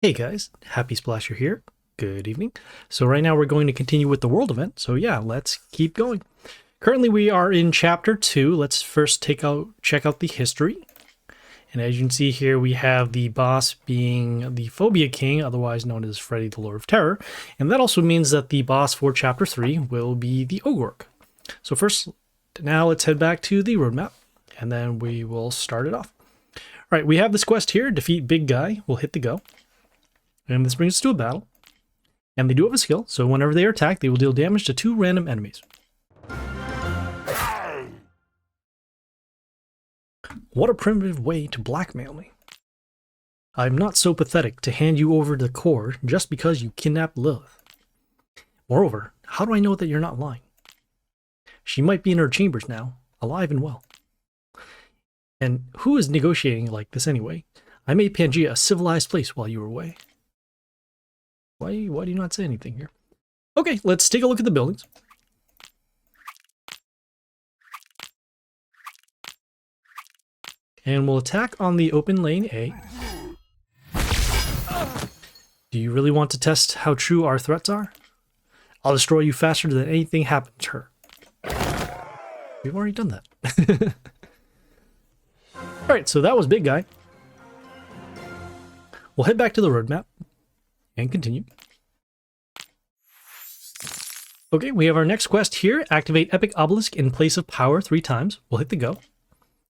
Hey guys, Happysplasher here. Good evening. So right now we're going to continue with the world event. So yeah, let's keep going. Currently we are in chapter 2. Let's first check out the history. And as you can see here, we have the boss being the Phobia King, otherwise known as Freddy the Lord of Terror. And that also means that the boss for chapter 3 will be the Ogre. So first, now let's head back to the roadmap, and then we will start it off. All right, we have this quest here, defeat big guy. We'll hit the go. And this brings us to a battle. And they do have a skill, so whenever they are attacked, they will deal damage to 2 random enemies. What a primitive way to blackmail me. I'm not so pathetic to hand you over the core just because you kidnapped Lilith. Moreover, how do I know that you're not lying? She might be in her chambers now, alive and well. And who is negotiating like this anyway? I made Pangea a civilized place while you were away. Why do you not say anything here? Okay, let's take a look at the buildings. And we'll attack on the open lane A. Do you really want to test how true our threats are? I'll destroy you faster than anything happened to her. We've already done that. Alright, so that was big guy. We'll head back to the roadmap and continue. Okay, we have our next quest here. Activate Epic Obelisk in place of power 3 times. We'll hit the go.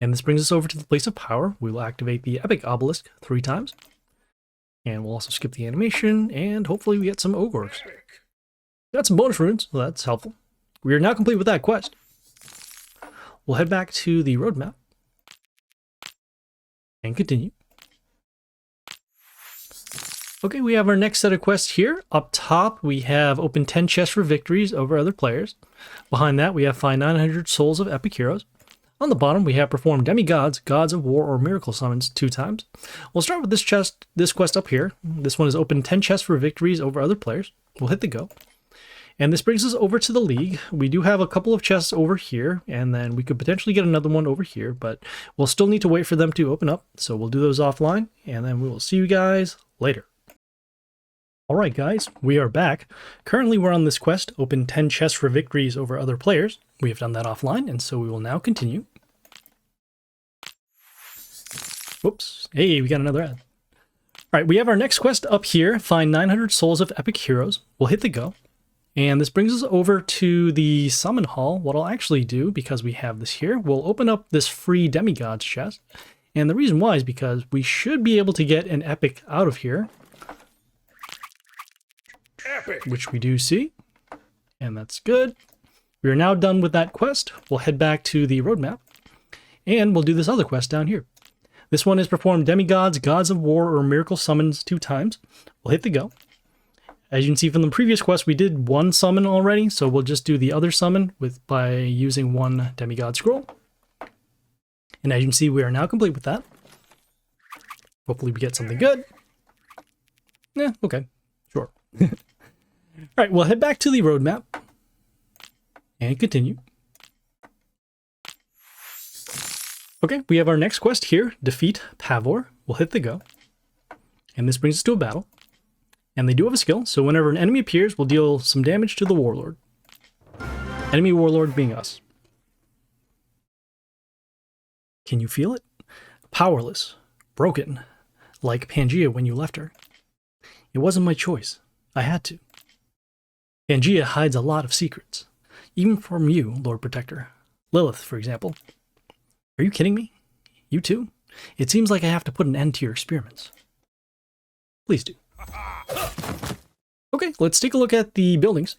And this brings us over to the place of power. We will activate the Epic Obelisk 3 times. And we'll also skip the animation, and hopefully we get some Ogres. Got some bonus runes, so that's helpful. We are now complete with that quest. We'll head back to the roadmap and continue. Okay, we have our next set of quests here. Up top, we have open 10 chests for victories over other players. Behind that, we have find 900 souls of epic heroes. On the bottom, we have perform demigods, gods of war, or miracle summons 2 times. We'll start with this quest up here. This one is open 10 chests for victories over other players. We'll hit the go. And this brings us over to the league. We do have a couple of chests over here, and then we could potentially get another one over here, but we'll still need to wait for them to open up. So we'll do those offline, and then we will see you guys later. Alright guys, we are back. Currently we're on this quest, open 10 chests for victories over other players. We have done that offline, and so we will now continue. Whoops, hey, we got another ad. Alright, we have our next quest up here, find 900 souls of epic heroes. We'll hit the go. And this brings us over to the summon hall. What I'll actually do, because we have this here, we'll open up this free demigods chest. And the reason why is because we should be able to get an epic out of here. Epic. Which we do see, and that's good. We are now done with that quest. We'll head back to the roadmap, and we'll do this other quest down here. This one is perform demigods, gods of war, or miracle summons 2 times. We'll hit the go. As you can see from the previous quest, we did 1 summon already, so we'll just do the other summon by using 1 demigod scroll. And as you can see, we are now complete with that. Hopefully we get something good. Yeah, okay, sure. Alright, we'll head back to the roadmap and continue. Okay, we have our next quest here, defeat Pavor. We'll hit the go. And this brings us to a battle. And they do have a skill, so whenever an enemy appears, we'll deal some damage to the warlord. Enemy warlord being us. Can you feel it? Powerless, broken, like Pangea when you left her. It wasn't my choice. I had to. Pangea hides a lot of secrets. Even from you, Lord Protector. Lilith, for example. Are you kidding me? You too? It seems like I have to put an end to your experiments. Please do. Okay, let's take a look at the buildings.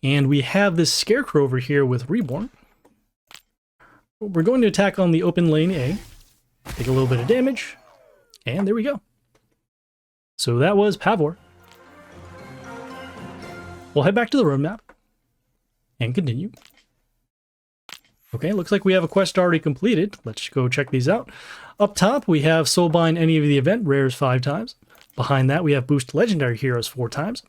And we have this Scarecrow over here with Reborn. We're going to attack on the open lane A. Take a little bit of damage. And there we go. So that was Pavor. We'll head back to the roadmap and continue. Okay, looks like we have a quest already completed. Let's go check these out. Up top, we have Soulbind any of the event rares 5 times. Behind that, we have boost legendary heroes 4 times.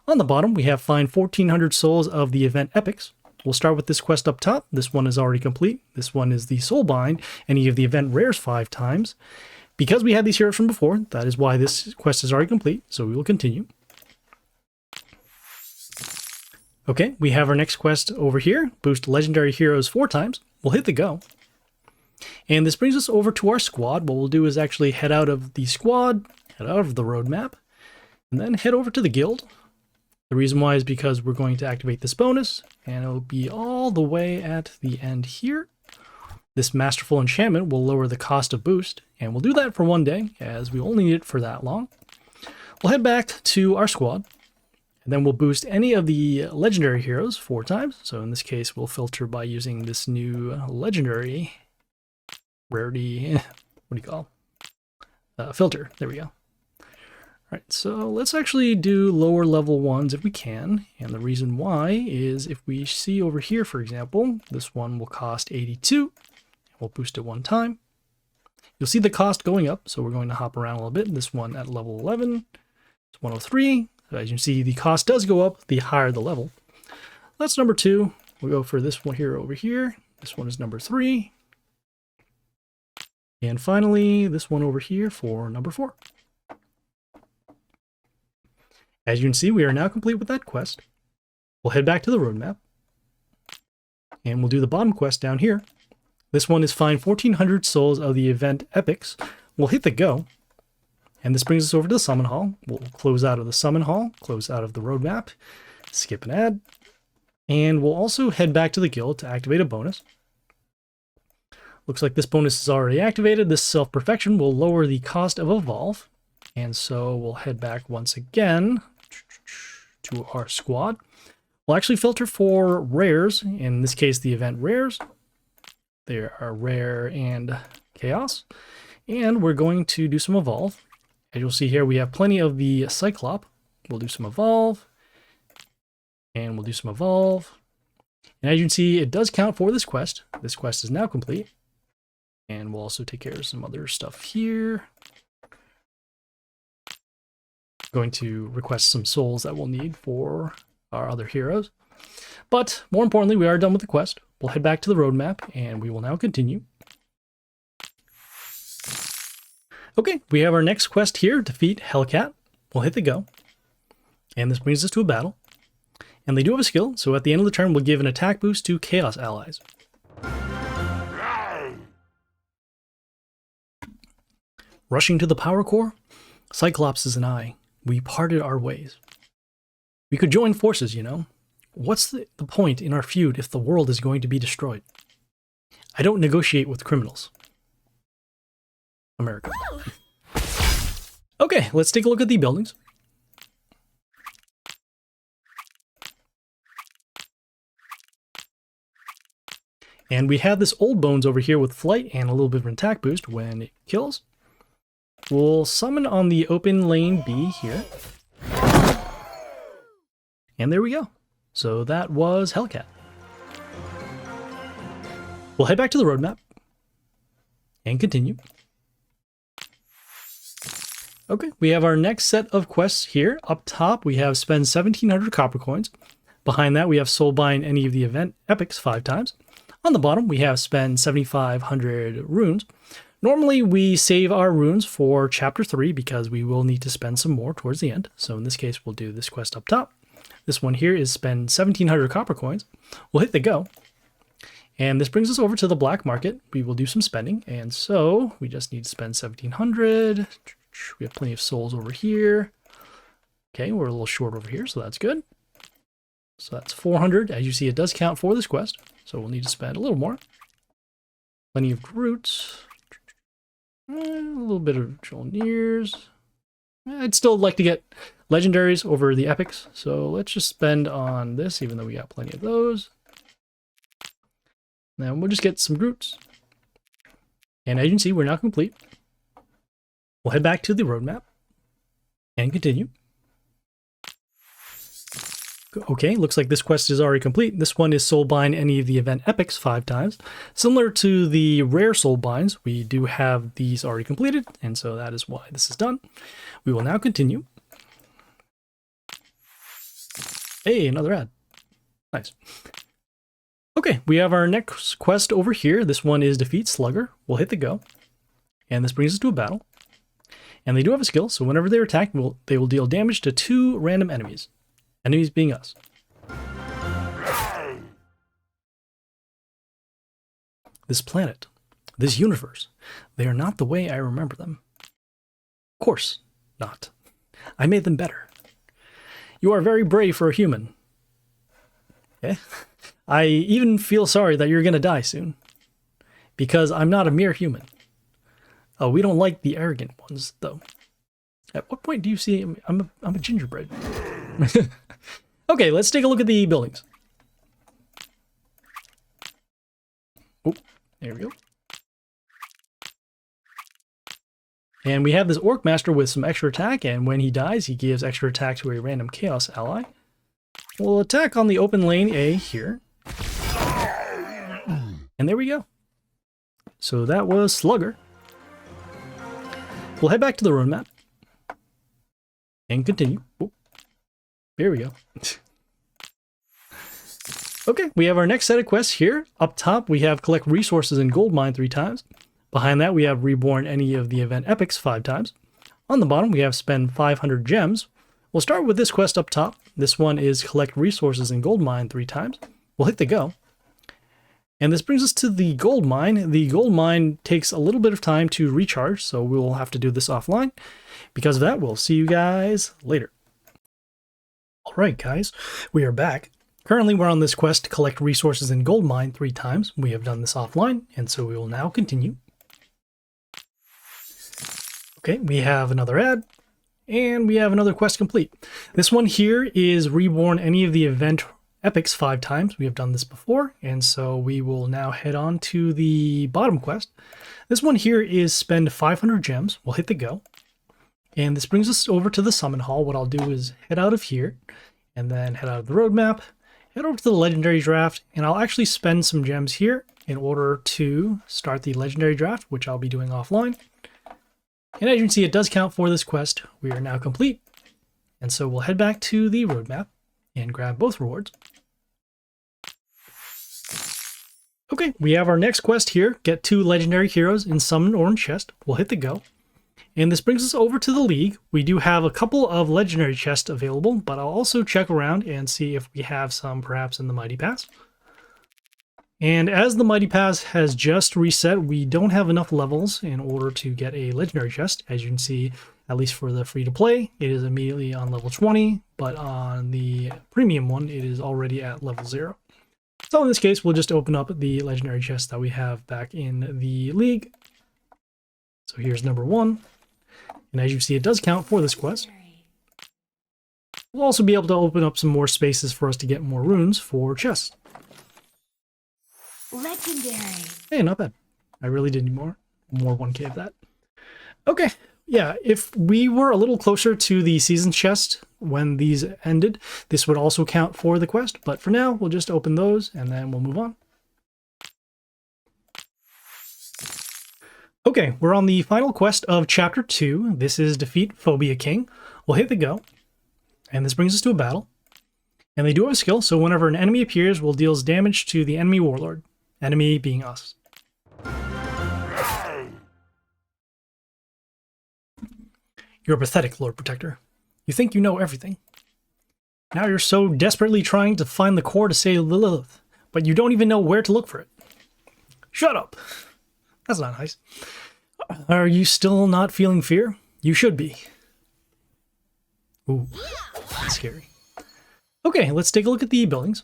On the bottom, we have find 1400 souls of the event epics. We'll start with this quest up top. This one is already complete. This one is the Soulbind, any of the event rares 5 times. Because we had these heroes from before, that is why this quest is already complete, so we will continue. Okay, we have our next quest over here. Boost legendary heroes 4 times. We'll hit the go. And this brings us over to our squad. What we'll do is actually head out of the squad, head out of the roadmap, and then head over to the guild. The reason why is because we're going to activate this bonus, and it'll be all the way at the end here. This Masterful Enchantment will lower the cost of boost, and we'll do that for 1 day, as we only need it for that long. We'll head back to our squad, and then we'll boost any of the legendary heroes 4 times. So in this case, we'll filter by using this new legendary rarity, what do you call filter. There we go. Alright, so let's actually do lower level ones if we can, and the reason why is if we see over here, for example, this one will cost 82, we'll boost it 1 time. You'll see the cost going up, so we're going to hop around a little bit. This one at level 11, it's 103. So as you can see, the cost does go up the higher the level. That's number 2. We'll go for this one here over here. This one is number 3. And finally, this one over here for number 4. As you can see, we are now complete with that quest. We'll head back to the roadmap, and we'll do the bottom quest down here. This one is find 1,400 souls of the event epics. We'll hit the go, and this brings us over to the summon hall. We'll close out of the summon hall, close out of the roadmap, skip an ad, and we'll also head back to the guild to activate a bonus. Looks like this bonus is already activated. This self-perfection will lower the cost of evolve. And so we'll head back once again to our squad. We'll actually filter for rares. In this case, the event rares. They are rare and chaos. And we're going to do some evolve. As you'll see here, we have plenty of the Cyclop. We'll do some evolve. And we'll do some evolve. And as you can see, it does count for this quest. This quest is now complete. And we'll also take care of some other stuff here. Going to request some souls that we'll need for our other heroes. But more importantly, we are done with the quest. We'll head back to the roadmap, and we will now continue. Okay, we have our next quest here, defeat Hellcat. We'll hit the go. And this brings us to a battle. And they do have a skill, so at the end of the turn, we'll give an attack boost to Chaos allies. Rushing to the power core, Cyclops and I, we parted our ways. We could join forces, you know. What's the point in our feud if the world is going to be destroyed? I don't negotiate with criminals. America. Okay, let's take a look at the buildings. And we have this old bones over here with flight and a little bit of an attack boost when it kills. We'll summon on the open lane B here. And there we go. So that was Hellcat. We'll head back to the roadmap and continue. Okay, we have our next set of quests here. Up top, we have spend 1,700 copper coins. Behind that, we have Soulbind any of the event epics 5 times. On the bottom, we have spend 7,500 runes. Normally, we save our runes for Chapter 3 because we will need to spend some more towards the end. So in this case, we'll do this quest up top. This one here is spend 1,700 copper coins. We'll hit the go. And this brings us over to the black market. We will do some spending. And so we just need to spend 1,700. We have plenty of souls over here. Okay, we're a little short over here, so that's good. So that's 400. As you see, it does count for this quest. So we'll need to spend a little more. Plenty of Groots. A little bit of Jolniers. I'd still like to get legendaries over the epics. So let's just spend on this, even though we got plenty of those. Then we'll just get some Groots. And as you can see, we're now complete. We'll head back to the roadmap and continue. Okay, looks like this quest is already complete. This one is Soulbind any of the event epics 5 times. Similar to the rare Soulbinds, we do have these already completed, and so that is why this is done. We will now continue. Hey, another ad. Nice. Okay, we have our next quest over here. This one is defeat Slugger. We'll hit the go. And this brings us to a battle. And they do have a skill, so whenever they're attacked, they will deal damage to 2 random enemies. Enemies being us. This planet, this universe, they are not the way I remember them. Of course not. I made them better. You are very brave for a human. Eh? I even feel sorry that you're going to die soon. Because I'm not a mere human. Oh, we don't like the arrogant ones, though. At what point do you see I'm a gingerbread? Okay, let's take a look at the buildings. Oh, there we go. And we have this Orc Master with some extra attack, and when he dies, he gives extra attack to a random Chaos ally. We'll attack on the open lane A here. And there we go. So that was Slugger. We'll head back to the roadmap. And continue. Oh, there we go. Okay, we have our next set of quests here. Up top, we have collect resources and gold mine 3 times. Behind that, we have reborn any of the event epics 5 times. On the bottom, we have spend 500 gems. We'll start with this quest up top. This one is collect resources and gold mine 3 times. We'll hit the go. And this brings us to the gold mine. The gold mine takes a little bit of time to recharge, so we'll have to do this offline. Because of that, we'll see you guys later. Alright guys, we are back. Currently we're on this quest to collect resources and gold mine 3 times. We have done this offline, and so we will now continue. Okay, we have another ad, and we have another quest complete. This one here is reborn any of the event epics 5 times. We have done this before, and so we will now head on to the bottom quest. This one here is spend 500 gems. We'll hit the go. And this brings us over to the summon hall. What I'll do is head out of here, and then head out of the roadmap, head over to the legendary draft, and I'll actually spend some gems here in order to start the legendary draft, which I'll be doing offline. And as you can see, it does count for this quest. We are now complete. And so we'll head back to the roadmap and grab both rewards. Okay, we have our next quest here. Get 2 legendary heroes in summon orange chest. We'll hit the go. And this brings us over to the league. We do have a couple of legendary chests available, but I'll also check around and see if we have some perhaps in the Mighty Pass. And as the Mighty Pass has just reset, we don't have enough levels in order to get a legendary chest. As you can see, at least for the free-to-play, it is immediately on level 20, but on the premium one, it is already at level 0. So in this case, we'll just open up the legendary chest that we have back in the league. So here's number 1. And as you see, it does count for this quest. We'll also be able to open up some more spaces for us to get more runes for chests. Legendary. Hey, not bad. I really did need more 1K of that. Okay, yeah, if we were a little closer to the season chest when these ended, this would also count for the quest. But for now, we'll just open those and then we'll move on. Okay, we're on the final quest of Chapter 2. This is Defeat Phobia King. We'll hit the go. And this brings us to a battle. And they do have a skill, so whenever an enemy appears, we'll deal damage to the enemy warlord. Enemy being us. You're pathetic, Lord Protector. You think you know everything. Now you're so desperately trying to find the core to save Lilith, but you don't even know where to look for it. Shut up. That's not nice. Are you still not feeling fear? You should be. Ooh, that's scary. Okay, let's take a look at the buildings.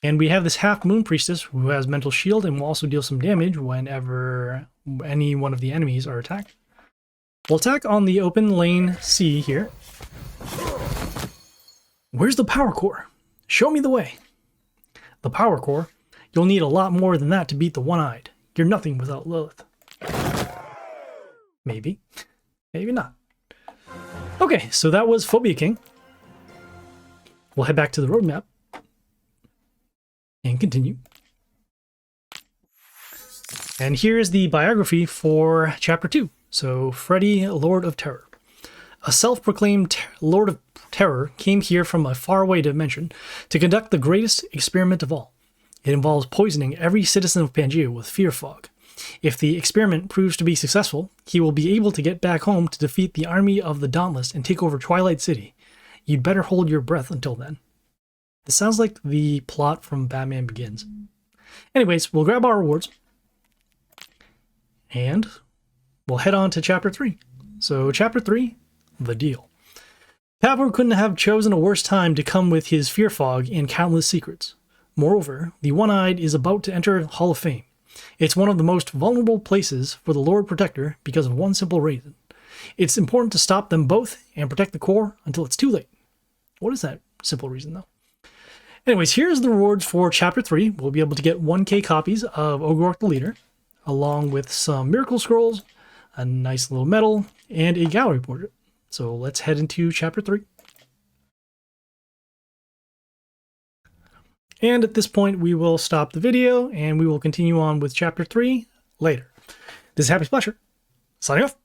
And we have this Half Moon Priestess who has Mental Shield and will also deal some damage whenever any one of the enemies are attacked. We'll attack on the open lane C here. Where's the power core? Show me the way. The power core? You'll need a lot more than that to beat the One-Eyed. You're nothing without Lilith. Maybe. Maybe not. Okay, so that was Phobia King. We'll head back to the roadmap. And continue. And here's the biography for Chapter 2. So, Freddy, Lord of Terror. A self-proclaimed Lord of Terror came here from a faraway dimension to conduct the greatest experiment of all. It involves poisoning every citizen of Pangea with fear fog. If the experiment proves to be successful, he will be able to get back home to defeat the army of the Dauntless and take over Twilight City. You'd better hold your breath until then. This sounds like the plot from Batman Begins. Anyways, we'll grab our rewards. And we'll head on to Chapter 3. So, Chapter 3, The Deal. Pavor couldn't have chosen a worse time to come with his fear fog and countless secrets. Moreover, the One-Eyed is about to enter Hall of Fame. It's one of the most vulnerable places for the Lord Protector because of one simple reason. It's important to stop them both and protect the core until it's too late. What is that simple reason, though? Anyways, here's the rewards for Chapter 3. We'll be able to get 1k copies of Ogre the Leader, along with some Miracle Scrolls, a nice little medal, and a gallery portrait. So let's head into Chapter 3. And at this point, we will stop the video, and we will continue on with Chapter 3 later. This is Happysplasher, signing off.